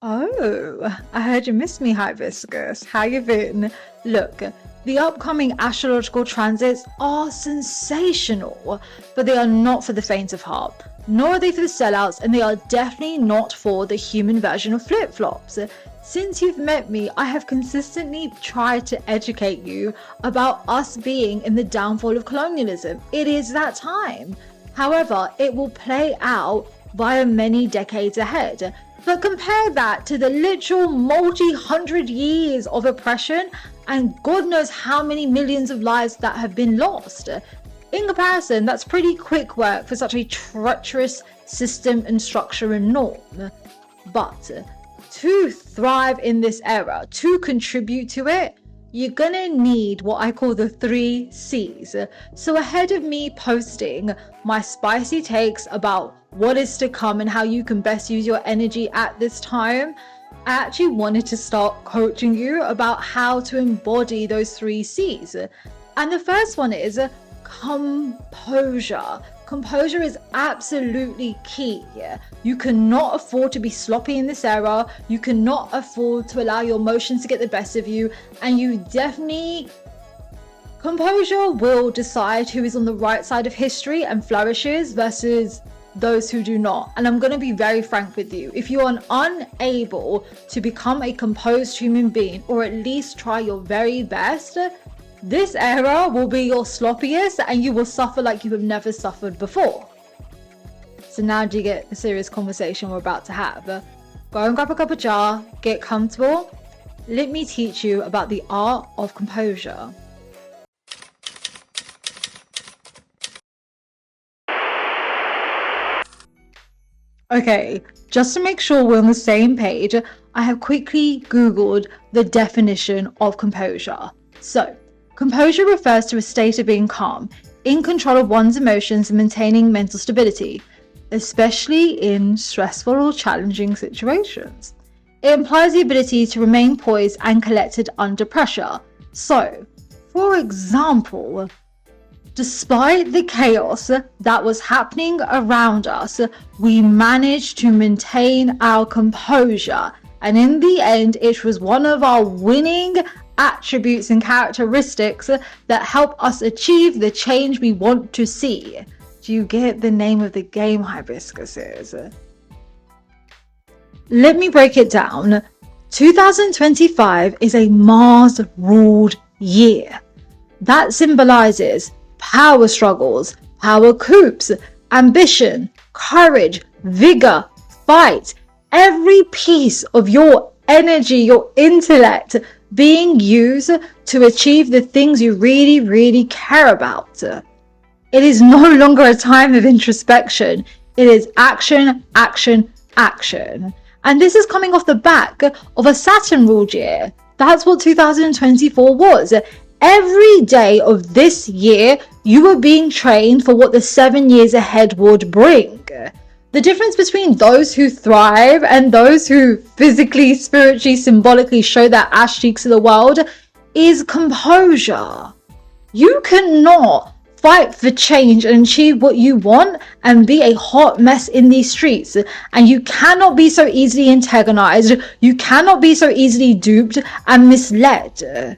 Oh, I heard you missed me, Hibiscus. How you been? Look, the upcoming astrological transits are sensational, but they are not for the faint of heart. Nor are they for the sellouts, and they are definitely not for the human version of flip-flops. Since you've met me, I have consistently tried to educate you about us being in the downfall of colonialism. It is that time. However, it will play out via many decades ahead. But compare that to the literal multi-hundred years of oppression and God knows how many millions of lives that have been lost. In comparison, that's pretty quick work for such a treacherous system and structure and norm. But to thrive in this era, to contribute to it, you're gonna need what I call the 3 C's. So ahead of me posting my spicy takes about what is to come and how you can best use your energy at this time, I actually wanted to start coaching you about how to embody those 3 C's. And the first one is composure. Composure is absolutely key. You cannot afford to be sloppy in this era. You cannot afford to allow your emotions to get the best of you. And you definitely... Composure will decide who is on the right side of history and flourishes versus those who do not. And I'm going to be very frank with you. If you are unable to become a composed human being, or at least try your very best, this era will be your sloppiest and you will suffer like you have never suffered before. So now do you get the serious conversation we're about to have? Go and grab a cup of jar, get comfortable. Let me teach you about the art of composure. Okay, just to make sure we're on the same page, I have quickly Googled the definition of composure. So, composure refers to a state of being calm, in control of one's emotions and maintaining mental stability, especially in stressful or challenging situations. It implies the ability to remain poised and collected under pressure. So, for example, despite the chaos that was happening around us, we managed to maintain our composure. And in the end, it was one of our winning attributes and characteristics that help us achieve the change we want to see. Do you get the name of the game, Hibiscuses? Let me break it down. 2025 is a Mars-ruled year. That symbolizes power struggles, power coups, ambition, courage, vigor, fight, every piece of your energy, your intellect being used to achieve the things you really, really care about. It is no longer a time of introspection. It is action, action, action. And this is coming off the back of a Saturn-ruled year. That's what 2024 was. Every day of this year, you are being trained for what the 7 years ahead would bring. The difference between those who thrive and those who physically, spiritually, symbolically show their ass cheeks to the world is composure. You cannot fight for change and achieve what you want and be a hot mess in these streets. And you cannot be so easily antagonized. You cannot be so easily duped and misled.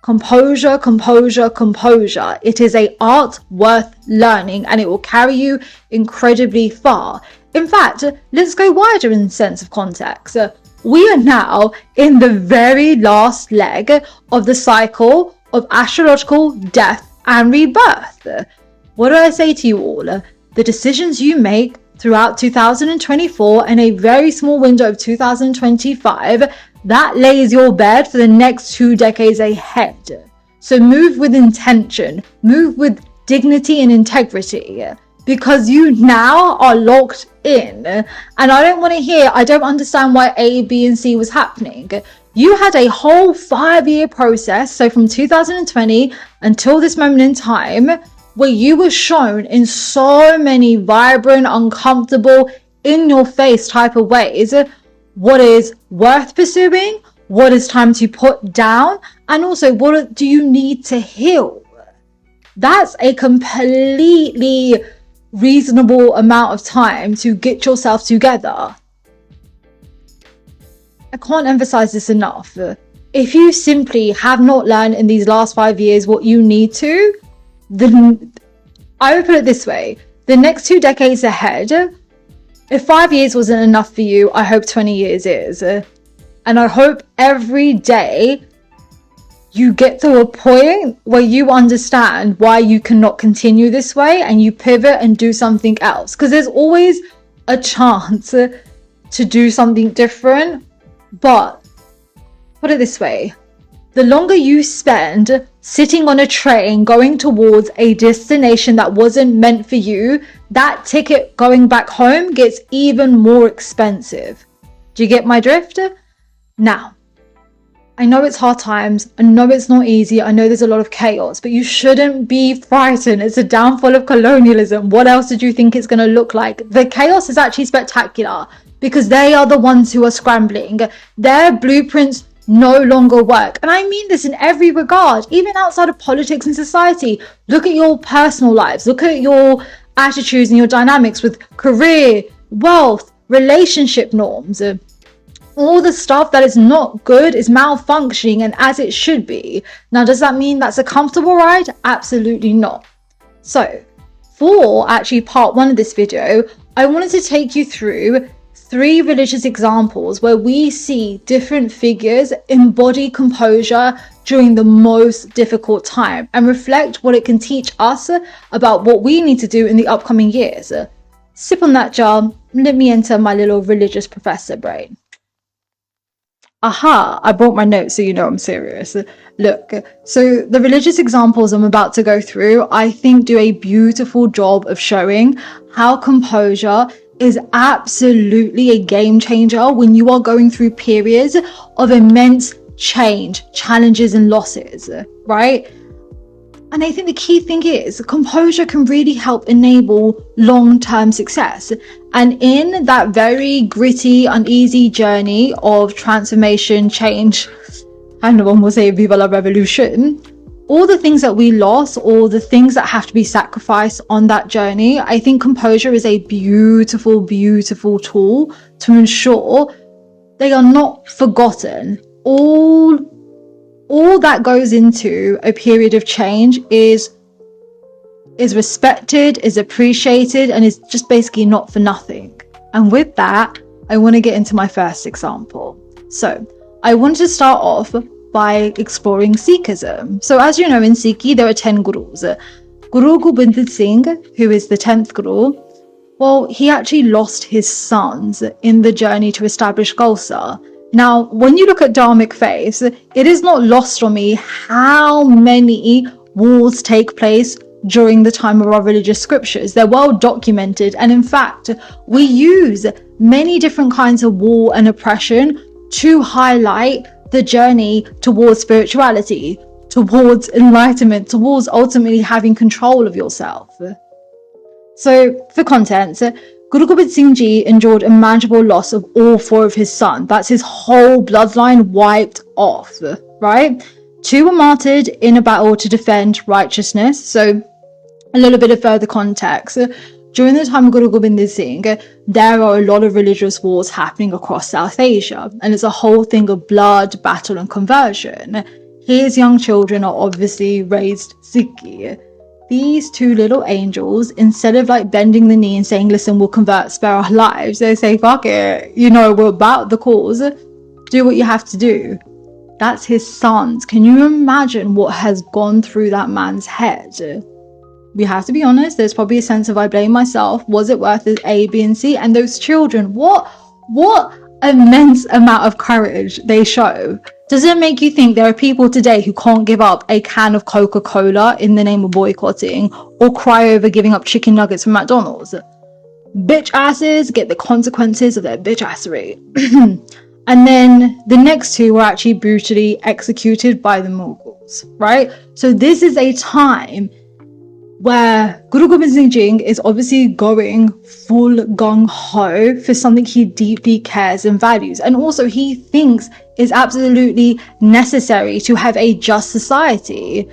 Composure, composure, composure. It is an art worth learning and it will carry you incredibly far. In fact, let's go wider in sense of context. We are now in the very last leg of the cycle of astrological death and rebirth. What do I say to you all? The decisions you make throughout 2024 and a very small window of 2025, that lays your bed for the next 2 decades ahead. So move with intention, move with dignity and integrity, because you now are locked in. And I don't want to hear, I don't understand why A, B, and C was happening. You had a whole 5-year process, so from 2020 until this moment in time, where you were shown in so many vibrant, uncomfortable, in-your-face type of ways what is worth pursuing, what is time to put down, and also what do you need to heal. That's a completely reasonable amount of time to get yourself together. I can't emphasize this enough. If you simply have not learned in these last 5 years what you need to, then I would put it this way. The next 2 decades ahead, if 5 years wasn't enough for you, I hope 20 years is. And I hope every day you get to a point where you understand why you cannot continue this way and you pivot and do something else. Because there's always a chance to do something different. But put it this way, the longer you spend sitting on a train going towards a destination that wasn't meant for you, that ticket going back home gets even more expensive. Do you get my drift? Now, I know it's hard times. I know it's not easy. I know there's a lot of chaos, but you shouldn't be frightened. It's a downfall of colonialism. What else did you think it's going to look like? The chaos is actually spectacular because they are the ones who are scrambling. Their blueprints no longer work. And I mean this in every regard, even outside of politics and society. Look at your personal lives. Look at your attitudes and your dynamics with career, wealth, relationship norms. All the stuff that is not good is malfunctioning and as it should be. Now, does that mean that's a comfortable ride? Absolutely not. So, for actually part 1 of this video, I wanted to take you through 3 religious examples where we see different figures embody composure during the most difficult time and reflect what it can teach us about what we need to do in the upcoming years. Sip on that jar, let me enter my little religious professor brain. Aha, I brought my notes so you know I'm serious. Look, so the religious examples I'm about to go through, I think do a beautiful job of showing how composure is absolutely a game changer when you are going through periods of immense change, challenges and losses, right? And I think the key thing is composure can really help enable long-term success. And in that very gritty, uneasy journey of transformation, change, and one will say Viva la Revolution, all the things that we lost, all the things that have to be sacrificed on that journey, I think composure is a beautiful, beautiful tool to ensure they are not forgotten. All that goes into a period of change is respected, is appreciated, and is just basically not for nothing. And with that, I want to get into my first example. So I want to start off by exploring Sikhism. So as you know, in Sikhi, there are 10 gurus. Guru Gobind Singh, who is the 10th guru, well, he actually lost his sons in the journey to establish Khalsa. Now, when you look at Dharmic faiths, it is not lost on me how many wars take place during the time of our religious scriptures. They're well documented. And in fact, we use many different kinds of war and oppression to highlight the journey towards spirituality, towards enlightenment, towards ultimately having control of yourself. So, for context, Guru Gobind Singh Ji endured a manageable loss of all 4 of his sons. That's his whole bloodline wiped off, right? 2 were martyred in a battle to defend righteousness. So a little bit of further context. During the time of Guru Gobind Singh, there are a lot of religious wars happening across South Asia. And it's a whole thing of blood, battle and conversion. His young children are obviously raised Sikhi. These 2 little angels, instead of like bending the knee and saying, listen, we'll convert, spare our lives, they say, fuck it, we're about the cause, do what you have to do. That's his sons. Can you imagine what has gone through that man's head? We have to be honest, there's probably a sense of I blame myself. Was it worth it? A, B, and C? And those children, what immense amount of courage they show. Does it make you think there are people today who can't give up a can of Coca-Cola in the name of boycotting or cry over giving up chicken nuggets from McDonald's? Bitch asses get the consequences of their bitch assery. And then the next 2 were actually brutally executed by the Mughals, right? So this is a time where Guru Gobind Singh Ji is obviously going full gung-ho for something he deeply cares and values. And also he thinks is absolutely necessary to have a just society.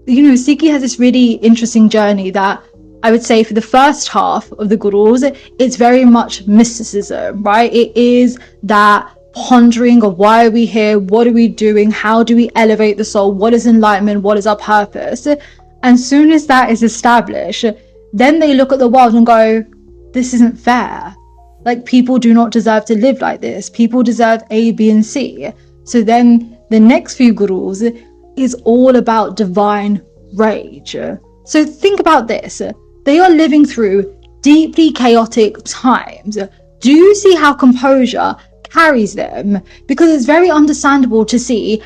Sikhi has this really interesting journey that I would say for the first half of the Gurus, it's very much mysticism, right? It is that pondering of why are we here, what are we doing, how do we elevate the soul, what is enlightenment, what is our purpose. And soon as that is established, then they look at the world and go, this isn't fair. Like, people do not deserve to live like this. People deserve A, B, and C. So then the next few gurus is all about divine rage. So think about this. They are living through deeply chaotic times. Do you see how composure carries them? Because it's very understandable to see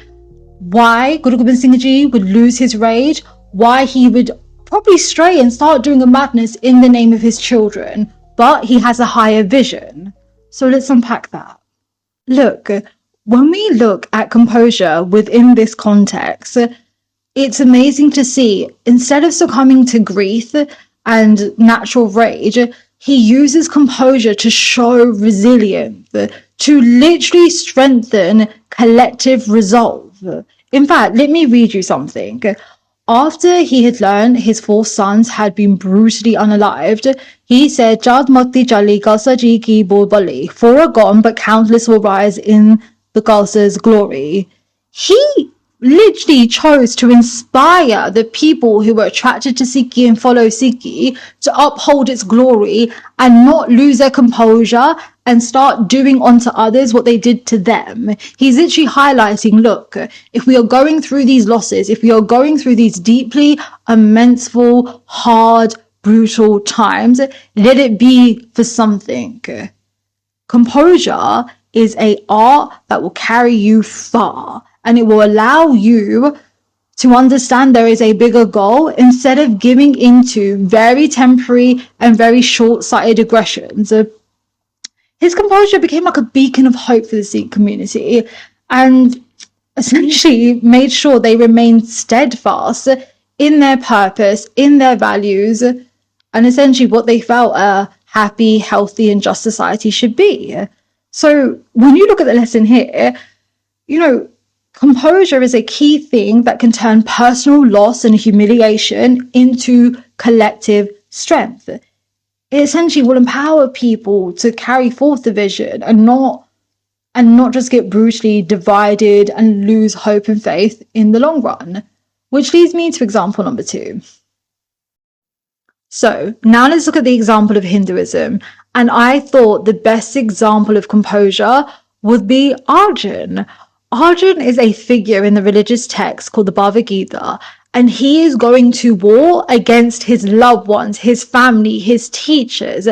why Guru Gobind Singh Ji would lose his rage, why he would probably stray and start doing a madness in the name of his children, but he has a higher vision. So let's unpack that. Look, when we look at composure within this context, it's amazing to see, instead of succumbing to grief and natural rage, he uses composure to show resilience, to literally strengthen collective resolve. In fact, let me read you something. After he had learned his 4 sons had been brutally unalived, he said, Jad Makti Chali Kalsa Ji Ki Bol Bali, 4 are gone, but countless will rise in the Kalsa's glory. He literally chose to inspire the people who were attracted to Sikhi and follow Sikhi to uphold its glory and not lose their composure and start doing onto others what they did to them. He's literally highlighting, look, if we are going through these losses, if we are going through these deeply immenseful, hard, brutal times, let it be for something. Composure is an art that will carry you far, and it will allow you to understand there is a bigger goal instead of giving into very temporary and very short-sighted aggressions. His composure became like a beacon of hope for the Sikh community and essentially made sure they remained steadfast in their purpose, in their values, and essentially what they felt a happy, healthy, and just society should be. So when you look at the lesson here, composure is a key thing that can turn personal loss and humiliation into collective strength. It essentially will empower people to carry forth the vision and not just get brutally divided and lose hope and faith in the long run. Which leads me to example number 2. So now let's look at the example of Hinduism. And I thought the best example of composure would be Arjun. Arjun is a figure in the religious text called the Bhagavad Gita, and he is going to war against his loved ones, his family, his teachers,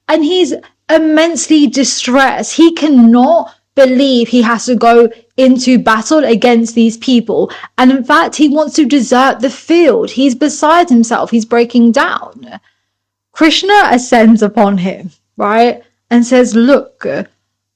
and he's immensely distressed. He cannot believe he has to go into battle against these people, and in fact he wants to desert the field. He's beside himself, he's breaking down. Krishna ascends upon him, right, and says, look,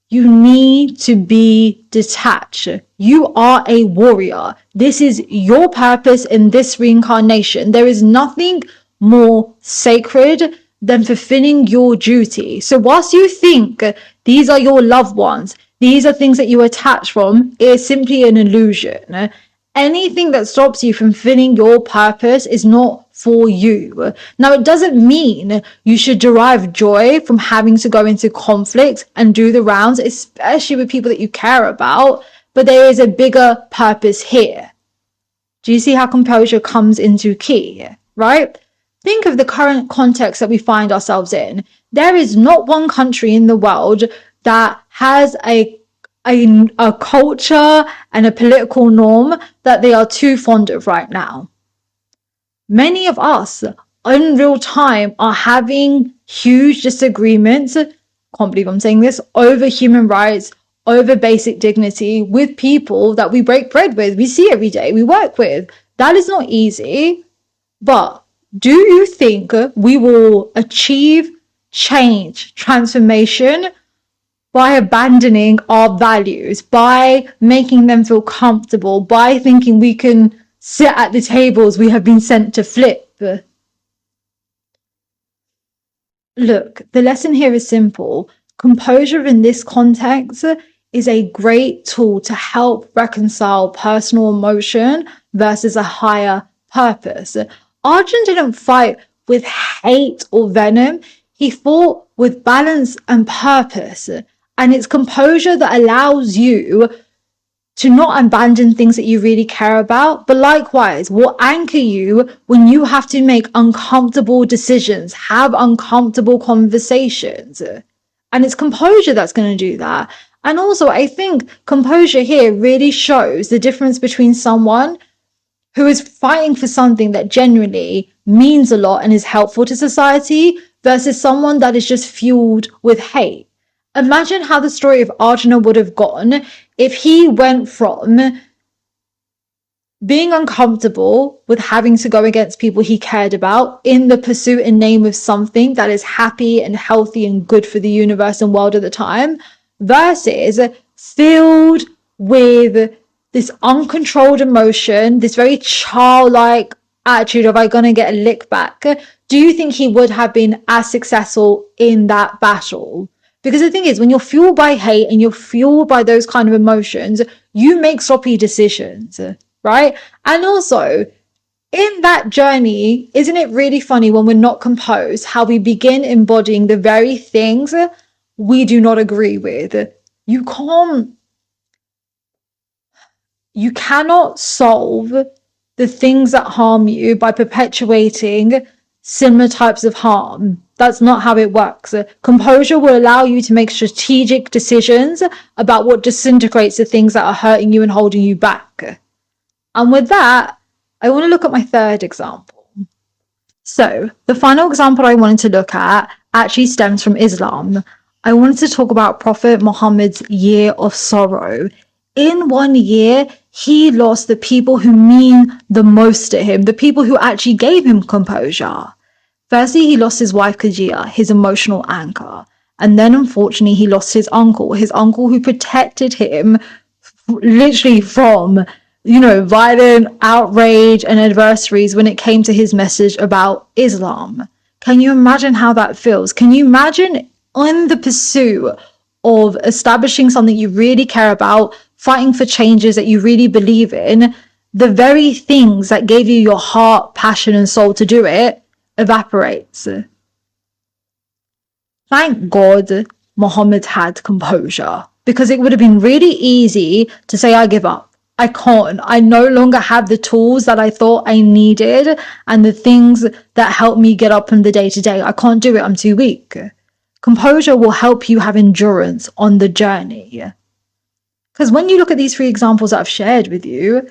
you need to be detached. You are a warrior. This is your purpose in this reincarnation. There is nothing more sacred than fulfilling your duty. So whilst you think these are your loved ones, these are things that you attach from, it is simply an illusion. Anything that stops you from fulfilling your purpose is not for you. Now, it doesn't mean you should derive joy from having to go into conflict and do the rounds, especially with people that you care about, but there is a bigger purpose here. Do you see how composure comes into key, right? Think of the current context that we find ourselves in. There is not one country in the world that has a culture and a political norm that they are too fond of right now. Many of us in real time are having huge disagreements, can't believe I'm saying this, over human rights, over basic dignity with people that we break bread with, we see every day, we work with. That is not easy. But do you think we will achieve change, transformation by abandoning our values, by making them feel comfortable, by thinking we can sit at the tables we have been sent to flip? Look, the lesson here is simple. Composure in this context is a great tool to help reconcile personal emotion versus a higher purpose. Arjun didn't fight with hate or venom. He fought with balance and purpose. And it's composure that allows you to not abandon things that you really care about, but likewise will anchor you when you have to make uncomfortable decisions, have uncomfortable conversations. And it's composure that's going to do that. And also, I think composure here really shows the difference between someone who is fighting for something that genuinely means a lot and is helpful to society versus someone that is just fueled with hate. Imagine how the story of Arjuna would have gone if he went from being uncomfortable with having to go against people he cared about in the pursuit and name of something that is happy and healthy and good for the universe and world at the time, versus filled with this uncontrolled emotion, this very childlike attitude of, I'm gonna get a lick back. Do you think he would have been as successful in that battle? Because the thing is, when you're fueled by hate and you're fueled by those kind of emotions, you make sloppy decisions, right? And also, in that journey, isn't it really funny when we're not composed, how we begin embodying the very things we do not agree with? You cannot solve the things that harm you by perpetuating similar types of harm. That's not how it works. Composure will allow you to make strategic decisions about what disintegrates the things that are hurting you and holding you back. And with that, I want to look at my third example. So the final example I wanted to look at actually stems from Islam. I wanted to talk about Prophet Muhammad's year of sorrow. In 1 year, he lost the people who mean the most to him, the people who actually gave him composure. Firstly, he lost his wife Khadija, his emotional anchor. And then, unfortunately, he lost his uncle who protected him literally from, violent outrage and adversaries when it came to his message about Islam. Can you imagine how that feels? Can you imagine in the pursuit of establishing something you really care about, fighting for changes that you really believe in, the very things that gave you your heart, passion, and soul to do it evaporates? Thank God Muhammad had composure, because it would have been really easy to say, I give up. I can't. I no longer have the tools that I thought I needed and the things that help me get up from the day to day. I can't do it. I'm too weak. Composure will help you have endurance on the journey. Because when you look at these 3 examples that I've shared with you,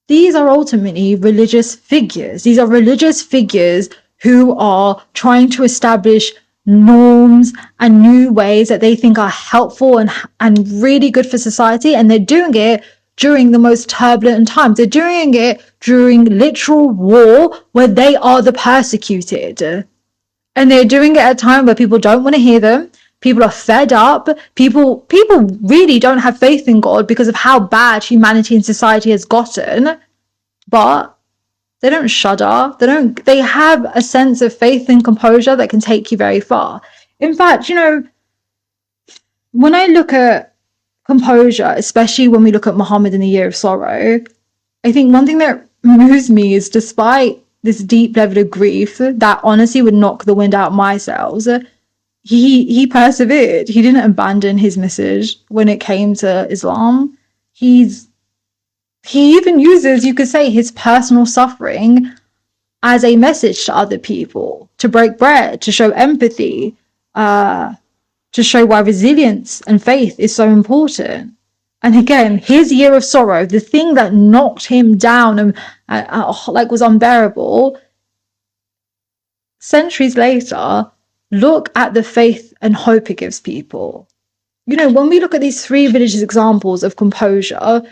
these are ultimately religious figures. These are religious figures who are trying to establish norms and new ways that they think are helpful and really good for society. And they're doing it during the most turbulent times. They're doing it during literal war where they are the persecuted. And they're doing it at a time where people don't want to hear them. People are fed up. People really don't have faith in God because of how bad humanity and society has gotten. But they don't shudder. They have a sense of faith and composure that can take you very far. In fact, when I look at composure, especially when we look at Muhammad in the year of sorrow, I think one thing that moves me is, despite this deep level of grief that honestly would knock the wind out my sails, he persevered. He didn't abandon his message when it came to Islam. He even uses, you could say, his personal suffering as a message to other people, to break bread, to show empathy, to show why resilience and faith is so important. And again, his year of sorrow, the thing that knocked him down and was unbearable, centuries later, look at the faith and hope it gives people. When we look at these 3 religious examples of composure,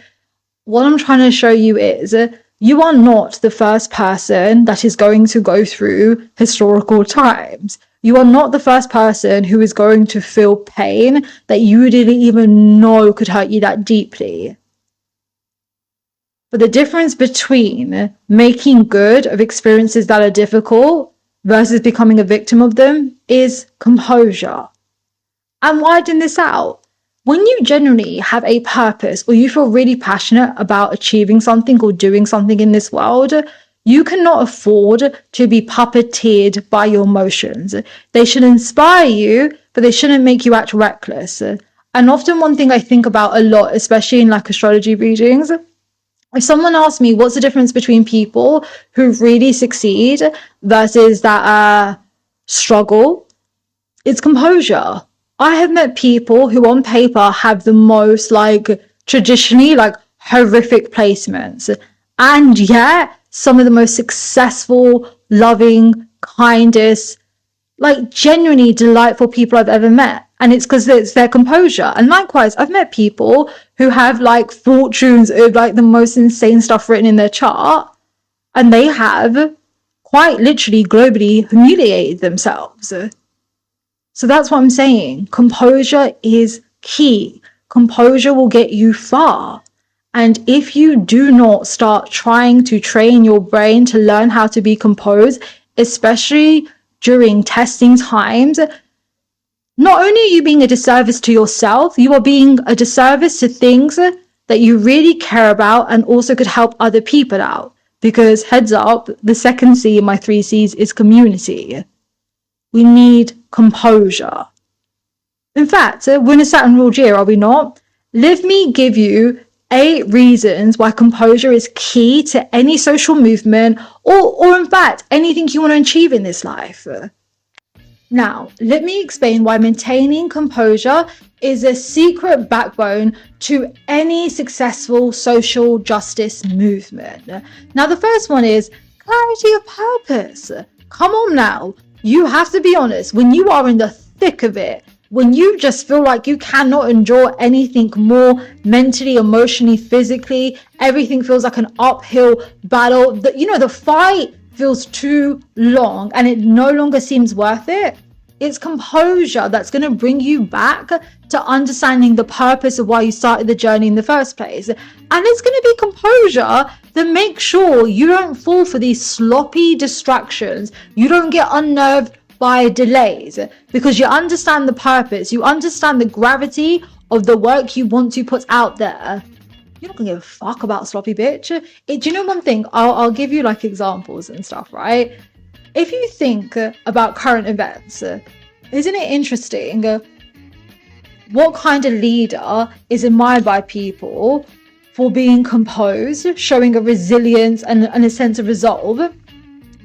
what I'm trying to show you is, you are not the first person that is going to go through historical times. You are not the first person who is going to feel pain that you didn't even know could hurt you that deeply. But the difference between making good of experiences that are difficult versus becoming a victim of them is composure. And widen this out. When you genuinely have a purpose or you feel really passionate about achieving something or doing something in this world, You cannot afford to be puppeteered by your emotions. They should inspire you, but they shouldn't make you act reckless. And often one thing I think about a lot, especially in like astrology readings, if someone asks me what's the difference between people who really succeed versus that struggle, it's composure. I have met people who on paper have the most like traditionally like horrific placements, and yet some of the most successful, loving, kindest, like genuinely delightful people I've ever met. And it's because it's their composure. And likewise, I've met people who have like fortunes of like the most insane stuff written in their chart, and they have quite literally globally humiliated themselves. So that's what I'm saying. Composure is key. Composure will get you far. And if you do not start trying to train your brain to learn how to be composed, especially during testing times, not only are you being a disservice to yourself, you are being a disservice to things that you really care about and also could help other people out. Because heads up, the second C in my 3 C's is community. We need composure. In fact, we're in a Saturn ruled year, are we not? Let me give you 8 reasons why composure is key to any social movement or in fact, anything you want to achieve in this life. Now, let me explain why maintaining composure is a secret backbone to any successful social justice movement. Now, the first one is clarity of purpose. Come on now. You have to be honest, when you are in the thick of it, when you just feel like you cannot endure anything more mentally, emotionally, physically, everything feels like an uphill battle. The fight feels too long and it no longer seems worth it. It's composure that's going to bring you back to understanding the purpose of why you started the journey in the first place. And it's going to be composure that makes sure you don't fall for these sloppy distractions. You don't get unnerved by delays because you understand the purpose. You understand the gravity of the work you want to put out there. You're not gonna give a fuck about sloppy bitch. Do you know one thing? I'll give you like examples and stuff, right? If you think about current events, isn't it interesting what kind of leader is admired by people for being composed, showing a resilience and a sense of resolve,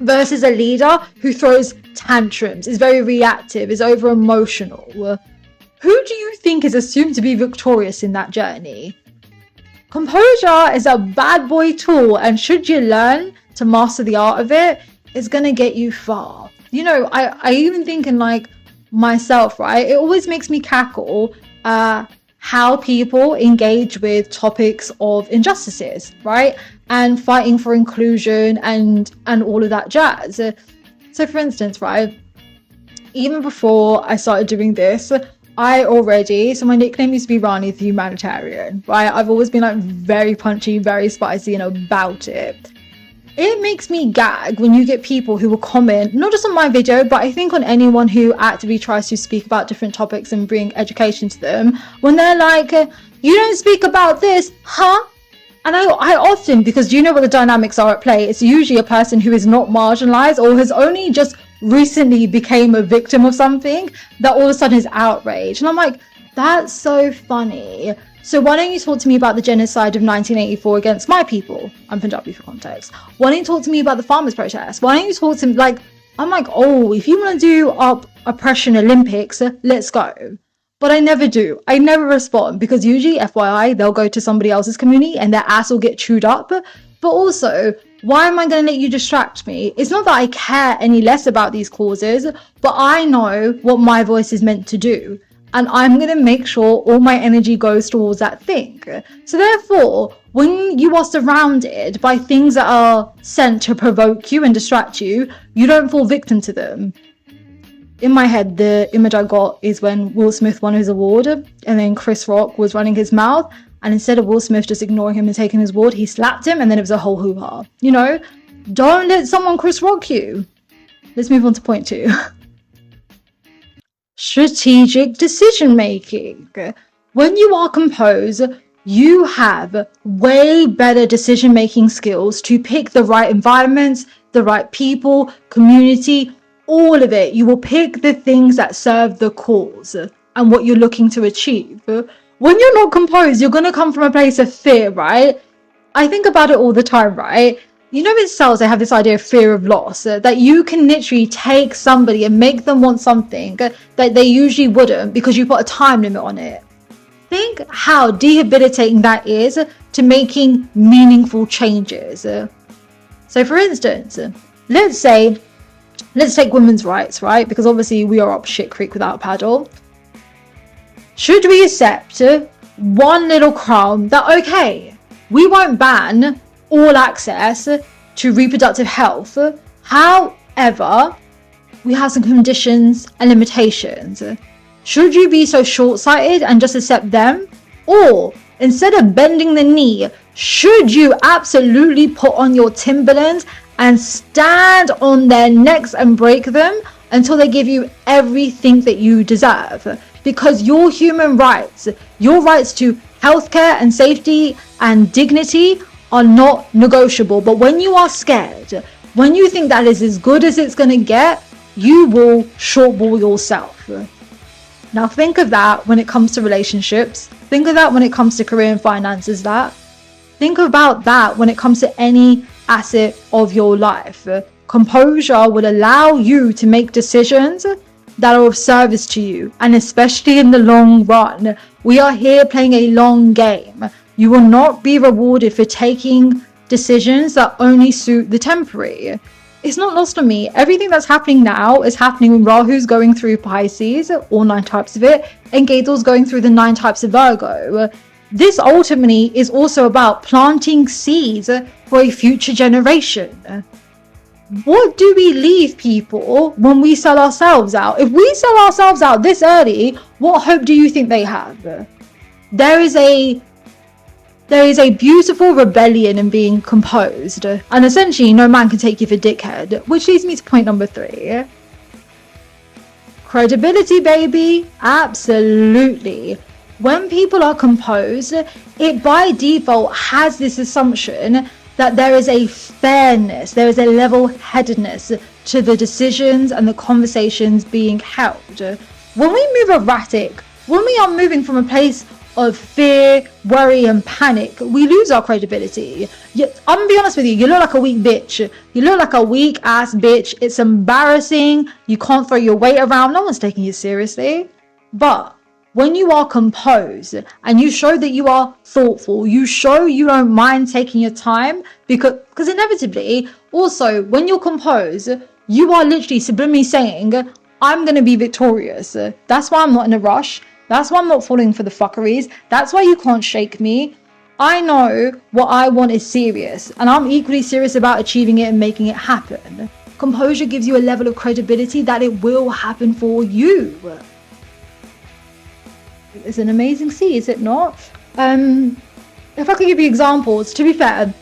versus a leader who throws tantrums, is very reactive, is over emotional? Who do you think is assumed to be victorious in that journey? Composure is a bad boy tool, and should you learn to master the art of it, it's gonna get you far. I even think in like myself, right? It always makes me cackle how people engage with topics of injustices, right? And fighting for inclusion and all of that jazz. So for instance, right, even before I started doing this, so my nickname used to be Rani the Humanitarian, right? I've always been like very punchy, very spicy and about it. It makes me gag when you get people who will comment, not just on my video, but I think on anyone who actively tries to speak about different topics and bring education to them, when they're like, you don't speak about this, huh? And I often, because you know what the dynamics are at play, it's usually a person who is not marginalized or has only just recently became a victim of something that all of a sudden is outraged. And I'm like, that's so funny. So why don't you talk to me about the genocide of 1984 against my people? I'm Punjabi for context. Why don't you talk to me about the farmers' protest? Why don't you talk to me I'm like, oh, if you want to do oppression Olympics, let's go. But I never do. I never respond because usually, FYI, they'll go to somebody else's community and their ass will get chewed up. But also, why am I going to let you distract me? It's not that I care any less about these causes, but I know what my voice is meant to do. And I'm going to make sure all my energy goes towards that thing. So therefore, when you are surrounded by things that are sent to provoke you and distract you, you don't fall victim to them. In my head, the image I got is when Will Smith won his award and then Chris Rock was running his mouth. And instead of Will Smith just ignoring him and taking his award, he slapped him and then it was a whole hoo-ha. Don't let someone Chris Rock you. Let's move on to point 2. Strategic decision making. When you are composed, you have way better decision-making skills to pick the right environments, the right people, community, all of it. You will pick the things that serve the cause and what you're looking to achieve. When you're not composed, you're going to come from a place of fear, right? I think about it all the time, right? You know, in sales, they have this idea of fear of loss, that you can literally take somebody and make them want something that they usually wouldn't because you put a time limit on it. Think how debilitating that is to making meaningful changes. So for instance, let's take women's rights, right? Because obviously we are up shit creek without a paddle. Should we accept one little crumb that, okay, we won't ban all access to reproductive health. However, we have some conditions and limitations. Should you be so short-sighted and just accept them? Or instead of bending the knee, should you absolutely put on your Timberlands and stand on their necks and break them until they give you everything that you deserve? Because your human rights, your rights to healthcare and safety and dignity are not negotiable. But when you are scared, when you think that is as good as it's going to get, you will shortball yourself. Now think of that when it comes to relationships. Think of that when it comes to career and finances. Think about that when it comes to any asset of your life. Composure will allow you to make decisions that are of service to you, and especially in the long run. We are here playing a long game. You will not be rewarded for taking decisions that only suit the temporary. It's not lost on me. Everything that's happening now is happening when Rahu's going through Pisces, all 9 types of it, and Ketu's going through the 9 types of Virgo. This ultimately is also about planting seeds for a future generation. What do we leave people when we sell ourselves out? If we sell ourselves out this early, what hope do you think they have? There is a beautiful rebellion in being composed, and essentially no man can take you for dickhead, which leads me to point number 3. Credibility, baby. Absolutely. When people are composed, it by default has this assumption that there is a fairness, there is a level-headedness to the decisions and the conversations being held. When we move erratic, when we are moving from a place of fear, worry and panic, we lose our credibility. I'm gonna be honest with you, you look like a weak bitch. You look like a weak ass bitch. It's embarrassing. You can't throw your weight around. No one's taking you seriously. But when you are composed and you show that you are thoughtful, you show you don't mind taking your time, because inevitably, also, when you're composed, you are literally subliminally saying, I'm going to be victorious. That's why I'm not in a rush. That's why I'm not falling for the fuckeries. That's why you can't shake me. I know what I want is serious, and I'm equally serious about achieving it and making it happen. Composure gives you a level of credibility that it will happen for you. It's an amazing sea, is it not? If I could give you examples, to be fair,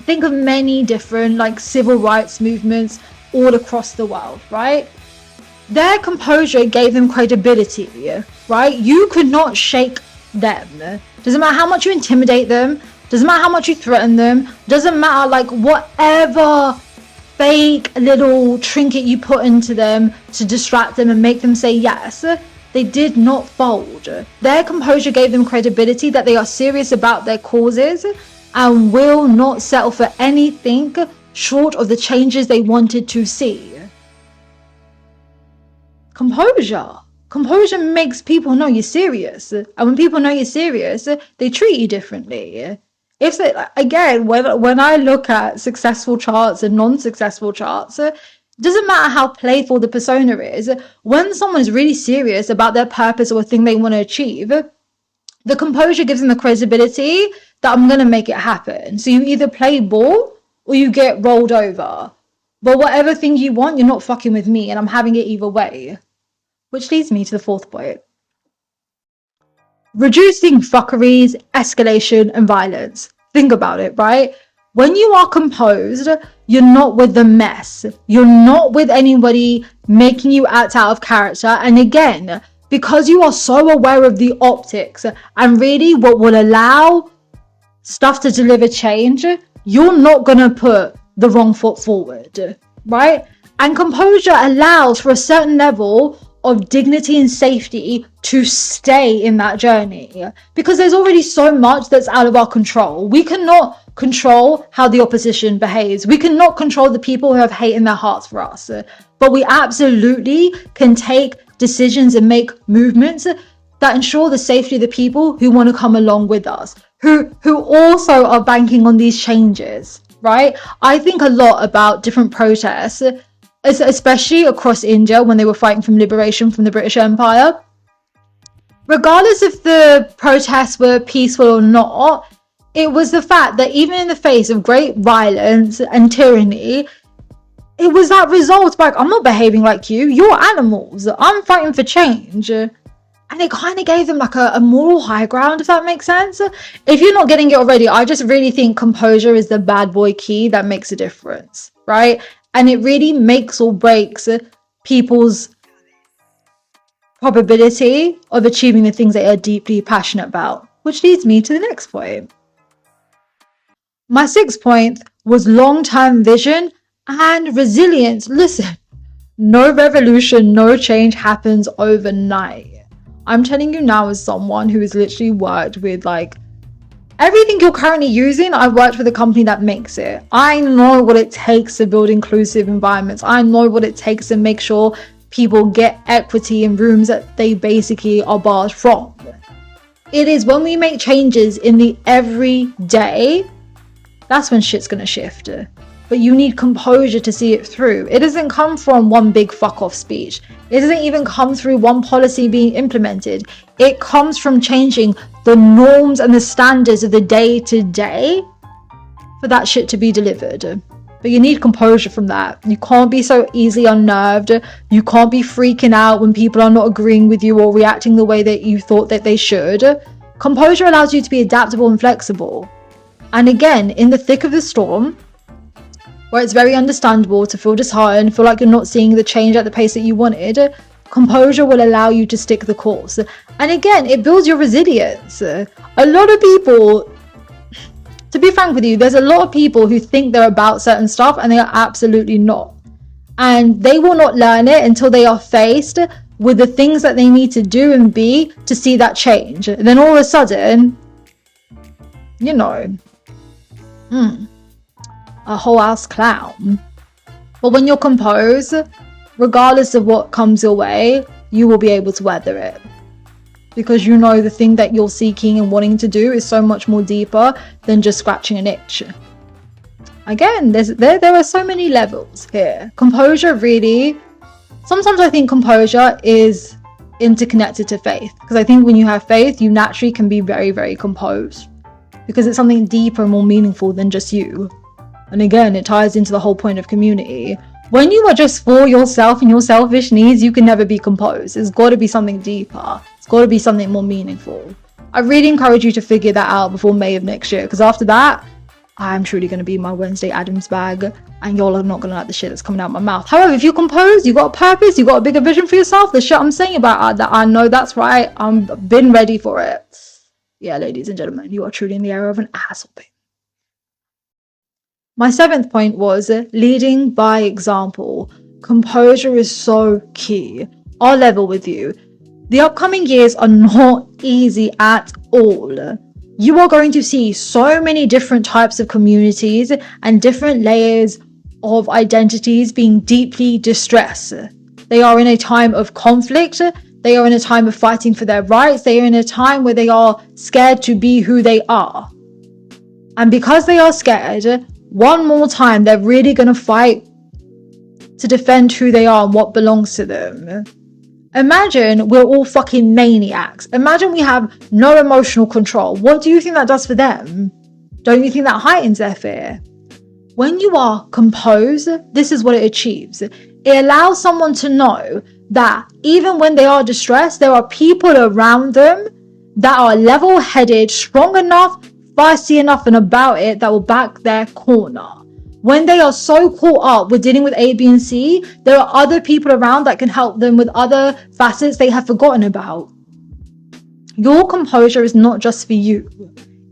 think of many different civil rights movements all across the world, right? Their composure gave them credibility, right? You could not shake them. Doesn't matter how much you intimidate them, doesn't matter how much you threaten them, doesn't matter whatever fake little trinket you put into them to distract them and make them say yes. They did not fold. Their composure gave them credibility that they are serious about their causes and will not settle for anything short of the changes they wanted to see. Composure makes people know you're serious. And when people know you're serious, they treat you differently. If they, again, when I look at successful charts and non-successful charts, doesn't matter how playful the persona is, when someone is really serious about their purpose or a thing they want to achieve, the composure gives them the credibility that I'm going to make it happen. So you either play ball or you get rolled over. But whatever thing you want, you're not fucking with me, and I'm having it either way. Which leads me to the 4th point. Reducing fuckeries, escalation and violence. Think about it, right? When you are composed, you're not with the mess. You're not with anybody making you act out of character. And again, because you are so aware of the optics and really what will allow stuff to deliver change, you're not going to put the wrong foot forward, right? And composure allows for a certain level of dignity and safety to stay in that journey, because there's already so much that's out of our control. We cannot control how the opposition behaves. We cannot control the people who have hate in their hearts for us, but we absolutely can take decisions and make movements that ensure the safety of the people who want to come along with us, who also are banking on these changes, right? I think a lot about different protests, especially across India when they were fighting for liberation from the British Empire. Regardless if the protests were peaceful or not, it was the fact that even in the face of great violence and tyranny, it was that result, like, I'm not behaving like you, you're animals, I'm fighting for change. And it kind of gave them like a moral high ground, if that makes sense. If you're not getting it already, I just really think composure is the bad boy key that makes a difference, right? And it really makes or breaks people's probability of achieving the things they are deeply passionate about, which leads me to the next point. My 6th point was long-term vision and resilience. Listen, no revolution, no change happens overnight. I'm telling you now, as someone who has literally worked with like everything you're currently using, I've worked with a company that makes it. I know what it takes to build inclusive environments. I know what it takes to make sure people get equity in rooms that they basically are barred from. It is when we make changes in the everyday, that's when shit's gonna shift. But you need composure to see it through. It doesn't come from one big fuck off speech. It doesn't even come through one policy being implemented. It comes from changing the norms and the standards of the day to day for that shit to be delivered. But you need composure from that. You can't be so easily unnerved. You can't be freaking out when people are not agreeing with you or reacting the way that you thought that they should. Composure allows you to be adaptable and flexible. And again, in the thick of the storm, where it's very understandable to feel disheartened, feel like you're not seeing the change at the pace that you wanted, composure will allow you to stick the course. And again, it builds your resilience. A lot of people, to be frank with you, there's a lot of people who think they're about certain stuff and they are absolutely not. And they will not learn it until they are faced with the things that they need to do and be to see that change. And then all of a sudden, you know, a whole ass clown. But when you're composed, regardless of what comes your way, you will be able to weather it, because you know the thing that you're seeking and wanting to do is so much more deeper than just scratching an itch. Again, there are so many levels here. Composure really, sometimes I think composure is interconnected to faith, because I think when you have faith, you naturally can be very, very composed, because it's something deeper and more meaningful than just you. And again, it ties into the whole point of community. When you are just for yourself and your selfish needs, you can never be composed. It's got to be something deeper. It's got to be something more meaningful. I really encourage you to figure that out before May of next year, because after that, I'm truly going to be my Wednesday Addams bag, and y'all are not going to like the shit that's coming out of my mouth. However, if you're composed, you got a purpose, you got a bigger vision for yourself, the shit I'm saying about that, I know that's right. I've been ready for it. Yeah, ladies and gentlemen, you are truly in the era of an asshole. My 7th point was leading by example. Composure is so key. I'll level with you. The upcoming years are not easy at all. You are going to see so many different types of communities and different layers of identities being deeply distressed. They are in a time of conflict. They are in a time of fighting for their rights. They are in a time where they are scared to be who they are. And because they are scared, one more time, they're really going to fight to defend who they are and what belongs to them. Imagine we're all fucking maniacs. Imagine we have no emotional control. What do you think that does for them? Don't you think that heightens their fear? When you are composed, this is what it achieves. It allows someone to know that even when they are distressed, there are people around them that are level-headed, strong enough, feisty enough and about it, that will back their corner. When they are so caught up with dealing with A, B, and C, there are other people around that can help them with other facets they have forgotten about. Your composure is not just for you.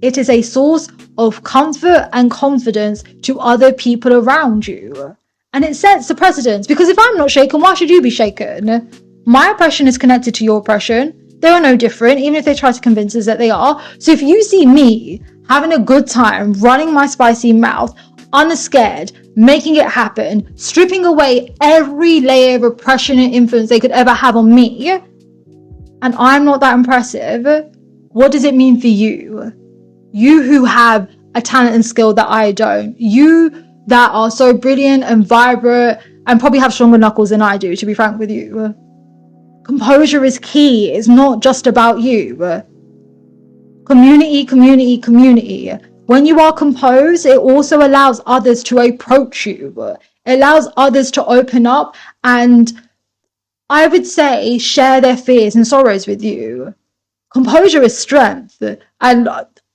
It is a source of comfort and confidence to other people around you. And it sets the precedence, because if I'm not shaken, why should you be shaken? My oppression is connected to your oppression. They are no different, even if they try to convince us that they are. So if you see me having a good time, running my spicy mouth, unscared, making it happen, stripping away every layer of oppression and influence they could ever have on me, and I'm not that impressive, what does it mean for you? You who have a talent and skill that I don't. You that are so brilliant and vibrant and probably have stronger knuckles than I do, to be frank with you. Composure is key. It's not just about you. Community, community, community. When you are composed, it also allows others to approach you. It allows others to open up and, I would say, share their fears and sorrows with you. Composure is strength. And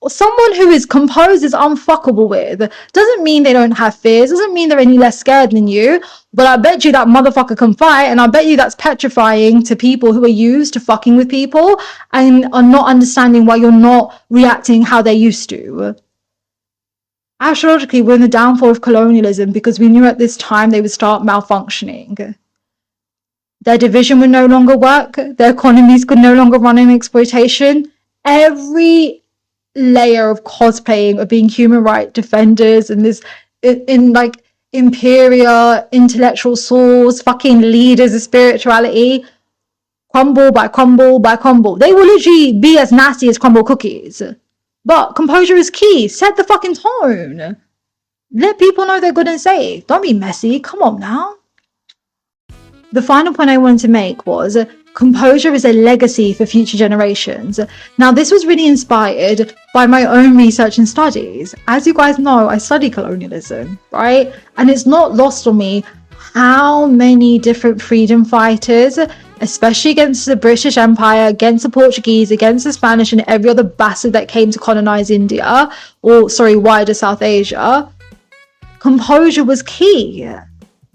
someone who is composed is unfuckable with. Doesn't mean they don't have fears. Doesn't mean they're any less scared than you. But I bet you that motherfucker can fight. And I bet you that's petrifying to people who are used to fucking with people and are not understanding why you're not reacting how they used to. Astrologically, we're in the downfall of colonialism because we knew at this time they would start malfunctioning. Their division would no longer work. Their economies could no longer run in exploitation. Every layer of cosplaying, of being human rights defenders and this in like imperial intellectual souls, fucking leaders of spirituality, crumble by crumble by crumble. They will literally be as nasty as crumble cookies. But composure is key. Set the fucking tone. Let people know they're good and safe. Don't be messy. Come on now. The final point I wanted to make was composure is a legacy for future generations. Now, this was really inspired by my own research and studies. As you guys know, I study colonialism, right? And it's not lost on me how many different freedom fighters, especially against the British Empire, against the Portuguese, against the Spanish, and every other bastard that came to colonize India, wider South Asia, composure was key.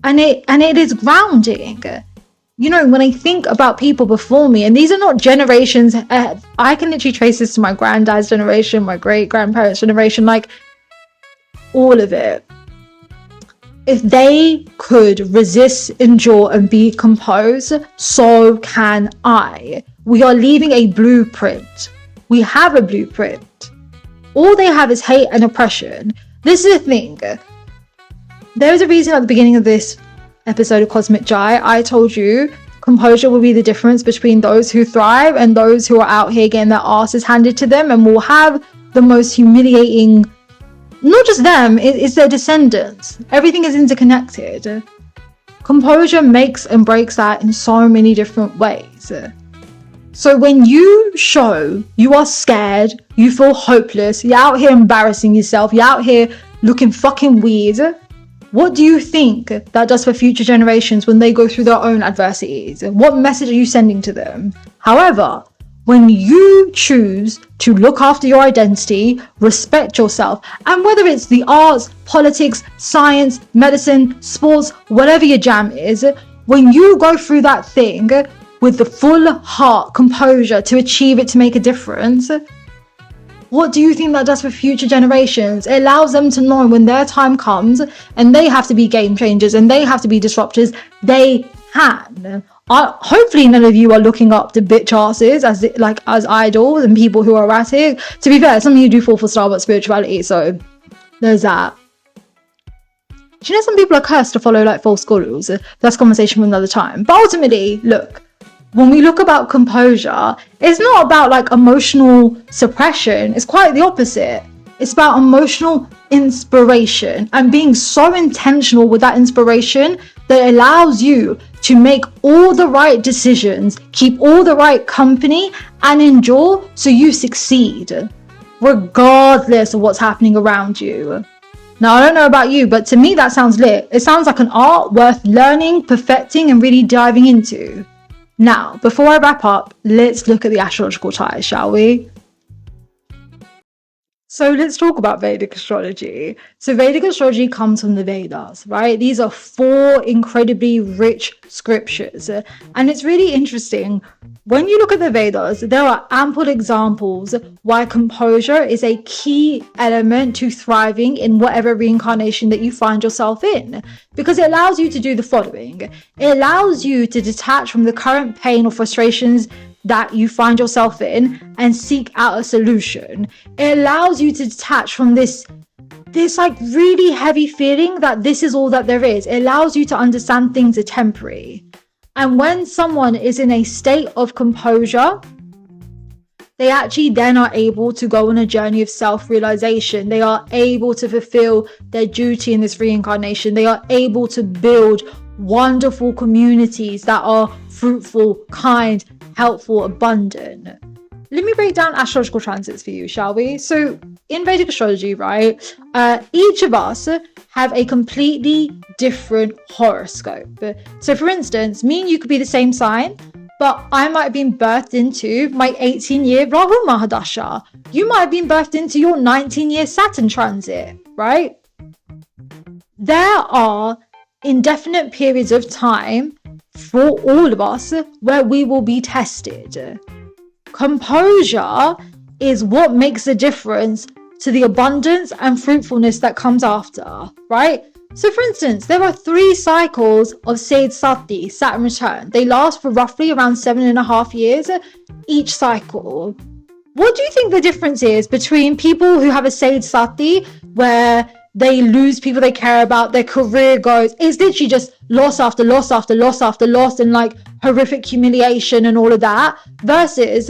And it is grounding. You know, when I think about people before me, and these are not generations, I can literally trace this to my granddad's generation, my great-grandparents' generation, like all of it. If they could resist, endure, and be composed, so can I. We are leaving a blueprint. We have a blueprint. All they have is hate and oppression. This is the thing. There was a reason at the beginning of this episode of Cosmic Jai, I told you composure will be the difference between those who thrive and those who are out here getting their asses handed to them and will have the most humiliating, not just them, it's their descendants. Everything is interconnected. Composure makes and breaks that in so many different ways. So when you show you are scared, you feel hopeless, you're out here embarrassing yourself, you're out here looking fucking weird, what do you think that does for future generations when they go through their own adversities? What message are you sending to them? However, when you choose to look after your identity, respect yourself, and whether it's the arts, politics, science, medicine, sports, whatever your jam is, when you go through that thing with the full heart, composure to achieve it, to make a difference, what do you think that does for future generations? It allows them to know when their time comes and they have to be game changers and they have to be disruptors, they can. Hopefully none of you are looking up to bitch asses as idols and people who are erratic. To be fair, some of you do fall for Starbucks spirituality, so there's that. Do you know some people are cursed to follow like false gurus? That's a conversation for another time. But ultimately, look, when we look about composure, it's not about like emotional suppression. It's quite the opposite. It's about emotional inspiration and being so intentional with that inspiration that allows you to make all the right decisions, keep all the right company, and endure so you succeed, regardless of what's happening around you. Now, I don't know about you, but to me that sounds lit. It sounds like an art worth learning, perfecting, and really diving into. Now, before I wrap up, let's look at the astrological ties, shall we? So let's talk about Vedic astrology. So Vedic astrology comes from the Vedas, right? These are 4 incredibly rich scriptures. And it's really interesting. When you look at the Vedas, there are ample examples why composure is a key element to thriving in whatever reincarnation that you find yourself in. Because it allows you to do the following. It allows you to detach from the current pain or frustrations that you find yourself in and seek out a solution. It allows you to detach from this like really heavy feeling that this is all that there is. It allows you to understand things are temporary. And when someone is in a state of composure, they actually then are able to go on a journey of self-realization. They are able to fulfill their duty in this reincarnation. They are able to build wonderful communities that are fruitful, kind, helpful, abundant. Let me break down astrological transits for you, shall we? So in Vedic astrology, right, each of us have a completely different horoscope. So for instance, me and you could be the same sign, but I might have been birthed into my 18-year Rahu Mahadasha. You might have been birthed into your 19-year Saturn transit, right? There are indefinite periods of time for all of us where we will be tested. Composure is what makes a difference to the abundance and fruitfulness that comes after, right? So for instance, there are 3 cycles of Sade Sati, Saturn return. They last for roughly around 7.5 years each cycle. What do you think the difference is between people who have a Sade Sati where they lose people they care about, their career goes, it's literally just loss after loss after loss after loss and like horrific humiliation and all of that, versus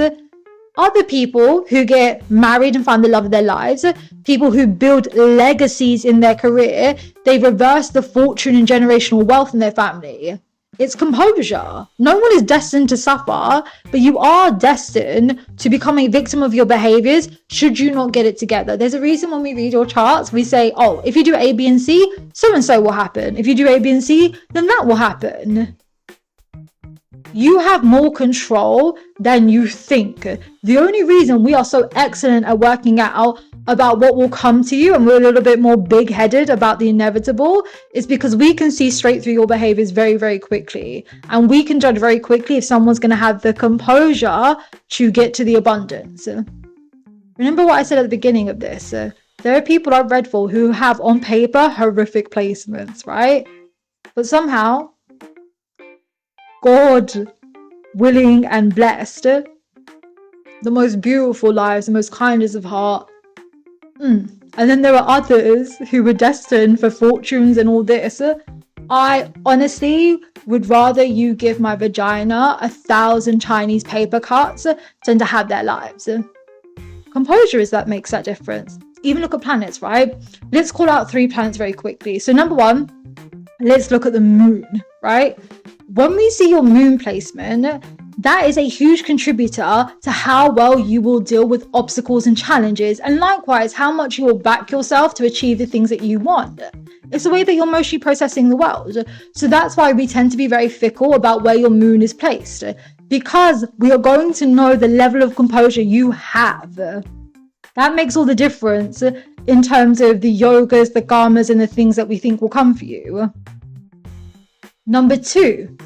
other people who get married and find the love of their lives, people who build legacies in their career, they reverse the fortune and generational wealth in their family. It's composure. No one is destined to suffer, but you are destined to become a victim of your behaviors should you not get it together. There's a reason when we read your charts, we say, oh, if you do A, B, and C, so and so will happen. If you do A, B, and C, then that will happen. You have more control than you think. The only reason we are so excellent at working out about what will come to you and we're a little bit more big-headed about the inevitable is because we can see straight through your behaviors very, very quickly. And we can judge very quickly if someone's going to have the composure to get to the abundance. Remember what I said at the beginning of this? There are people I've read for who have on paper horrific placements, right? But somehow, God willing and blessed, the most beautiful lives, the most kindness of heart. And then there are others who were destined for fortunes and all this. I honestly would rather you give my vagina 1,000 Chinese paper cuts than to have their lives. Composure is that makes that difference. Even look at planets, right? Let's call out 3 planets very quickly. So number 1, let's look at the moon, right? When we see your moon placement, that is a huge contributor to how well you will deal with obstacles and challenges, and likewise how much you will back yourself to achieve the things that you want. It's the way that you're mostly processing the world. So that's why we tend to be very fickle about where your moon is placed, because we are going to know the level of composure you have. That makes all the difference in terms of the yogas, the karmas, and the things that we think will come for you. Number 2,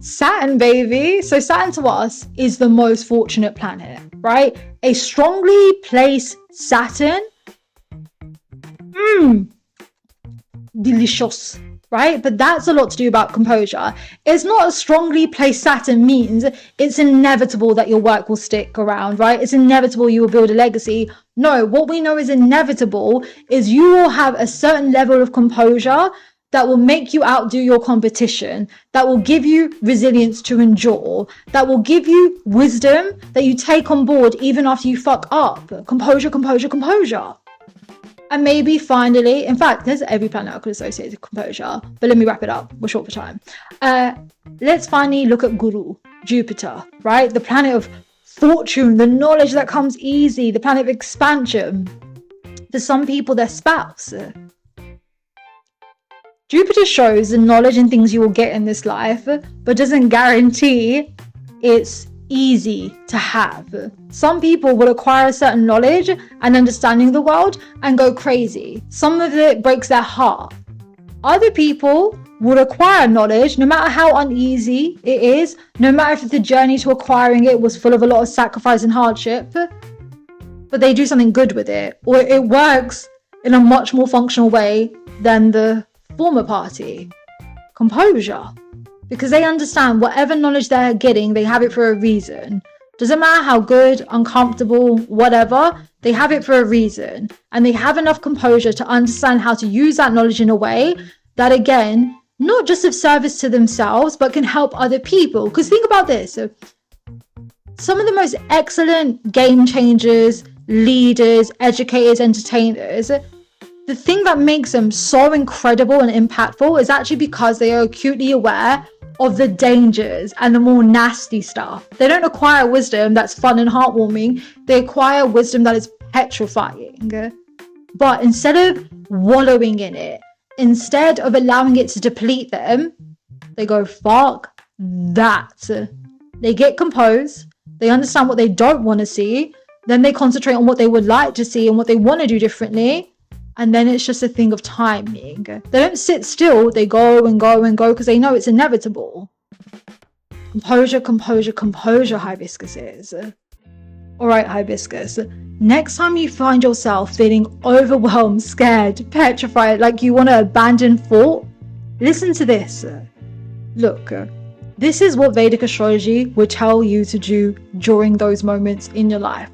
Saturn, baby. So Saturn to us is the most fortunate planet, right? A strongly placed Saturn, delicious, right? But that's a lot to do about composure. It's not a strongly placed Saturn means it's inevitable that your work will stick around, right? It's inevitable you will build a legacy. No, what we know is inevitable is you will have a certain level of composure that will make you outdo your competition, that will give you resilience to endure, that will give you wisdom that you take on board even after you fuck up. Composure, composure, composure. And maybe finally, in fact, there's every planet I could associate with composure, but let me wrap it up. We're short for time. Let's finally look at Guru, Jupiter, right? The planet of fortune, the knowledge that comes easy, the planet of expansion. For some people, their spouse. Jupiter shows the knowledge and things you will get in this life, but doesn't guarantee it's easy to have. Some people will acquire a certain knowledge and understanding of the world and go crazy. Some of it breaks their heart. Other people would acquire knowledge no matter how uneasy it is, no matter if the journey to acquiring it was full of a lot of sacrifice and hardship, but they do something good with it, or it works in a much more functional way than the former party. Composure. Because they understand whatever knowledge they're getting, they have it for a reason. Doesn't matter how good, uncomfortable, whatever, they have it for a reason. And they have enough composure to understand how to use that knowledge in a way that, again, not just of service to themselves, but can help other people. Because think about this. Some of the most excellent game changers, leaders, educators, entertainers, the thing that makes them so incredible and impactful is actually because they are acutely aware of the dangers and the more nasty stuff. They don't acquire wisdom that's fun and heartwarming. They acquire wisdom that is petrifying. But instead of wallowing in it, instead of allowing it to deplete them, they go, fuck that. They get composed. They understand what they don't want to see. Then they concentrate on what they would like to see and what they want to do differently. And then it's just a thing of timing. They don't sit still. They go and go and go because they know it's inevitable. Composure, composure, composure, hibiscuses. All right, hibiscus. Next time you find yourself feeling overwhelmed, scared, petrified, like you want to abandon thought, listen to this. Look, this is what Vedic astrology would tell you to do during those moments in your life.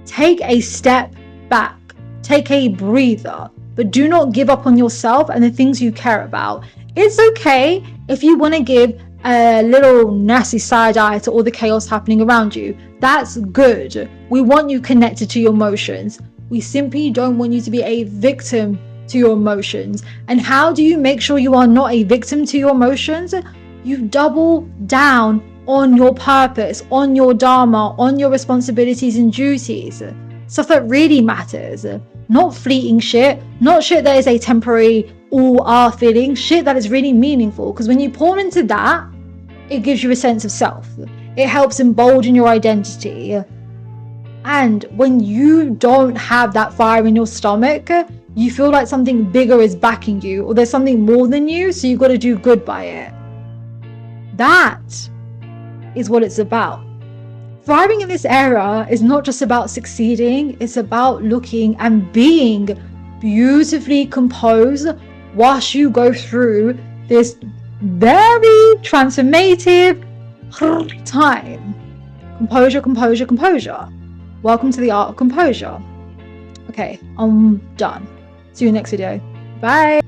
Take a step back. Take a breather, but do not give up on yourself and the things you care about. It's okay if you want to give a little nasty side eye to all the chaos happening around you. That's good. We want you connected to your emotions. We simply don't want you to be a victim to your emotions. And how do you make sure you are not a victim to your emotions? You double down on your purpose, on your dharma, on your responsibilities and duties. Stuff that really matters. Not fleeting shit, not shit that is a temporary all-are feeling, shit that is really meaningful. Because when you pour into that, it gives you a sense of self. It helps embolden your identity. And when you don't have that fire in your stomach, you feel like something bigger is backing you, or there's something more than you, so you've got to do good by it. That is what it's about. Thriving in this era is not just about succeeding, it's about looking and being beautifully composed whilst you go through this very transformative time. Composure, composure, composure. Welcome to the art of composure. Okay, I'm done. See you next video. Bye.